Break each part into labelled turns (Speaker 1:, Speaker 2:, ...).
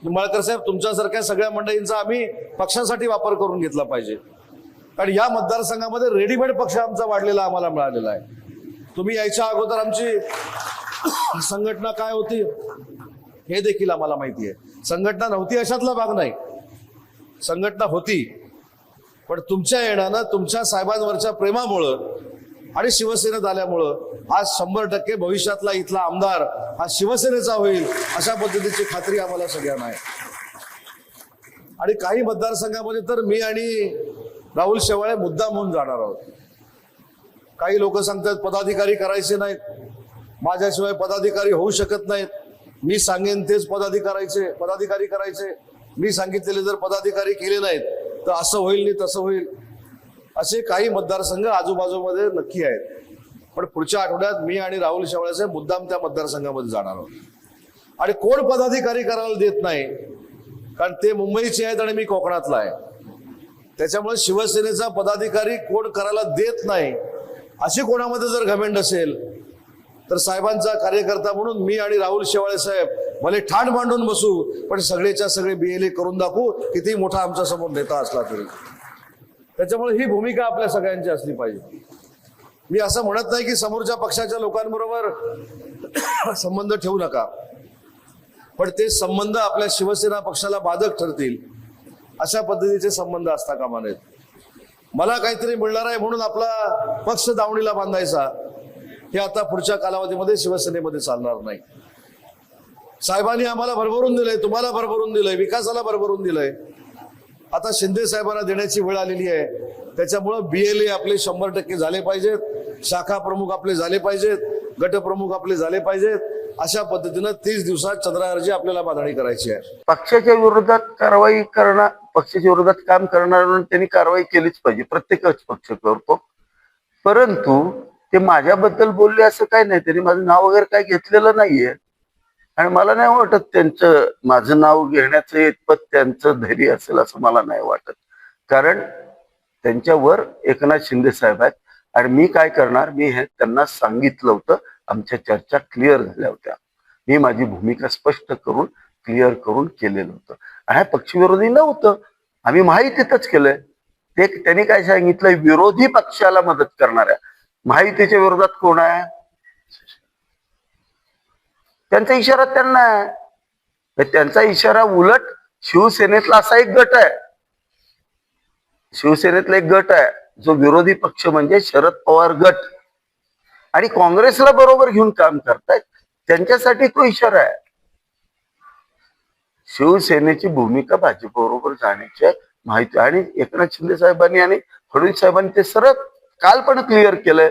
Speaker 1: निंबाळकर साहेब, तुमच्यासारख्या सगळ्या मंडळींचा आम्ही पक्षासाठी वापर करून घेतला पाहिजे, कारण या मतदारसंघामध्ये रेडीमेड पक्ष आमचा वाढलेला आम्हाला मिळालेला आहे. तुम्ही यायच्या अगोदर आमची संघटना काय होती हे देखील आम्हाला माहिती आहे. संघटना नव्हती अशातला भाग नाही, संघटना होती, पण तुमच्या येण्यानं, तुमच्या साहेबांवरच्या प्रेमामुळं आणि शिवसेनेत आल्यामुळं आज 100% भविष्यातला इथला आमदार हा शिवसेनेचा होईल अशा पद्धतीची खात्री आम्हाला सगळ्यांना आहे. आणि काही मतदारसंघामध्ये तर मी आणि राहुल शेवाळे मुद्दाम होऊन जाणार आहोत. काही लोक सांगतात पदाधिकारी करायचे नाहीत, माझ्याशिवाय पदाधिकारी होऊ शकत नाहीत, मी सांगेन तेच पदाधिकारी करायचे, मी सांगितलेले जर पदाधिकारी केले नाहीत तर असं होईल नाही तसं होईल. असे काही मतदारसंघ आजूबाजूमध्ये नक्की आहेत. पण पुढच्या आठवड्यात मी आणि राहुल शेवाळे साहेब मुद्दाम त्या मतदारसंघामध्ये जाणार आहोत. आणि कोण पदाधिकारी करायला देत नाही, कारण ते मुंबईचे आहेत आणि मी कोकणातला आहे, त्याच्यामुळे शिवसेनेचा पदाधिकारी कोण करायला देत नाही अशी कोणामध्ये जर घमेंड असेल तर साहेबांचा कार्यकर्ता म्हणून मी आणि राहुल शेवाळे साहेब भले ठाण मांडून बसू, पण सगळेच्या सगळे BLA करून दाखवू, किती मोठा आमच्या समोर नेता असला तरी. त्याच्यामुळे ही भूमिका आपल्या सगळ्यांची असली पाहिजे. मी असं म्हणत नाही की समोरच्या पक्षाच्या लोकांबरोबर संबंध ठेवू नका, पण ते संबंध आपल्या शिवसेना पक्षाला बाधक ठरतील अशा पद्धतीचे संबंध असता कामा नयेत. मला काहीतरी मिळणार आहे म्हणून आपला पक्ष दावणीला बांधायचा हे आता पुढच्या कालावधीमध्ये शिवसेनेमध्ये चालणार नाही. साहेबांनी आम्हाला भरभरून दिलंय, तुम्हाला भरभरून दिलंय, विकासाला भरभरून दिलंय. आता शिंदे साहेबांना देण्याची वेळ आलेली आहे. त्याच्यामुळं BLA आपले 100% झाले पाहिजेत, शाखा प्रमुख आपले झाले पाहिजेत, गट प्रमुख आपले झाले पाहिजेत. अशा पद्धतीनं 30 दिवसात चंद्रावरची आपल्याला बांधणी करायची आहे.
Speaker 2: पक्षाच्या विरोधात कारवाई करणार, पक्षाच्या विरोधात काम करणार म्हणून त्यांनी कारवाई केलीच पाहिजे, प्रत्येकच पक्ष करतो. परंतु ते माझ्याबद्दल बोलले असं काही नाही, त्यांनी माझं नाव वगैरे काही घेतलेलं नाहीये आणि मला नाही वाटत त्यांचं माझं नाव घेण्याचं इतपत त्यांचं धैर्य असेल असं मला नाही वाटत. कारण त्यांच्यावर एकनाथ शिंदे साहेब आहेत आणि मी काय करणार, मी हे त्यांना सांगितलं होतं. आमच्या चर्चा क्लिअर झाल्या होत्या, मी माझी भूमिका स्पष्ट करून क्लिअर करून केलेलं होतं. आणि पक्षविरोधी नव्हतं, आम्ही महायुतीतच केलंय. ते त्यांनी काय सांगितलं, विरोधी पक्षाला मदत करणाऱ्या. महायुतीच्या विरोधात कोण आहे? त्यांचा इशारा त्यांना आहे. त्यांचा इशारा उलट शिवसेनेतला असा एक गट आहे, शिवसेनेतला एक गट आहे जो विरोधी पक्ष म्हणजे शरद पवार गट आणि काँग्रेसला बरोबर घेऊन काम करतायत, त्यांच्यासाठी तो इशारा आहे. शिवसेनेची भूमिका भाजपबरोबर जाण्याची आहे माहिती. आणि एकनाथ शिंदे साहेबांनी आणि फडणवीस साहेबांनी ते सरळ काल पण क्लिअर केलंय,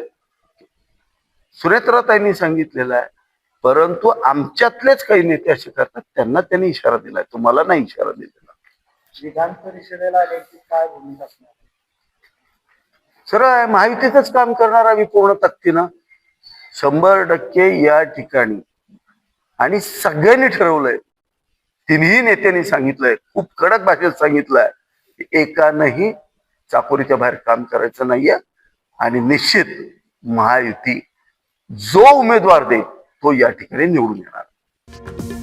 Speaker 2: सुनेत्राताईंनी सांगितलेलं आहे. परंतु आमच्यातलेच काही नेते असे करतात, त्यांना त्यांनी इशारा दिलाय, तुम्हाला नाही इशारा दिलेला.
Speaker 3: विधान परिषदेला काय भूमिका असणार?
Speaker 2: सरळ महायुतीतच काम करणार आम्ही पूर्ण ताकदीनं 100% या ठिकाणी. आणि सगळ्यांनी ठरवलंय, तिन्ही नेत्यांनी सांगितलंय, खूप कडक भाषेत सांगितलंय, एकानंही चाकोरीच्या बाहेर काम करायचं नाहीये. आणि निश्चित महायुती जो उमेदवार देईल तो या ठिकाणी निवडून येणार.